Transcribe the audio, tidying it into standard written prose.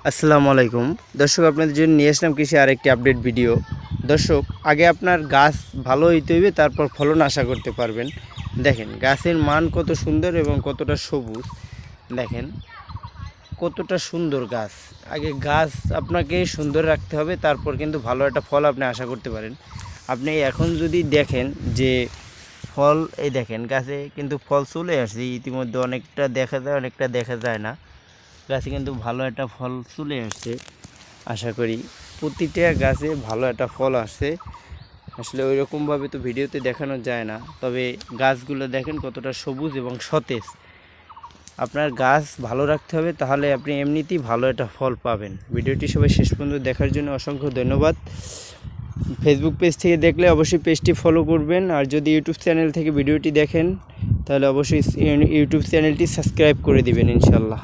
আসসালামু আলাইকুম দর্শক, আপনাদের জন্য নিয়ে আসলাম কৃষি আরেকটি আপডেট ভিডিও। দর্শক, আগে আপনার গাছ ভালো হইতে হইবে, তারপর ফলন আশা করতে পারবেন। দেখেন গাছের মান কত সুন্দর এবং কতটা সবুজ। দেখেন কতটা সুন্দর গাছ। আগে গাছ আপনাকে সুন্দর রাখতে হবে, তারপর কিন্তু ভালো একটা ফল আপনি আশা করতে পারেন। আপনি এখন যদি দেখেন যে ফল, এই দেখেন গাছে কিন্তু ফল চলে আসছে ইতিমধ্যে। অনেকটা দেখা যায়, অনেকটা দেখা যায় না। গাছে কিন্তু ভালো একটা ফল চলে আসছে। আশা করি প্রতিটা গাছে ভালো একটা ফল আসছে। আসলে ওই রকমভাবে তো ভিডিওতে দেখানো যায় না, তবে গাছগুলো দেখেন কতটা সবুজ এবং সতেজ। আপনার গাছ ভালো রাখতে হবে, তাহলে আপনি এমনিতেই ভালো একটা ফল পাবেন। ভিডিওটি সবাই শেষ পর্যন্ত দেখার জন্য অসংখ্য ধন্যবাদ। ফেসবুক পেজ থেকে দেখলে অবশ্যই পেজটি ফলো করবেন, আর যদি ইউটিউব চ্যানেল থেকে ভিডিওটি দেখেন তাহলে অবশ্যই ইউটিউব চ্যানেলটি সাবস্ক্রাইব করে দিবেন ইনশাল্লাহ।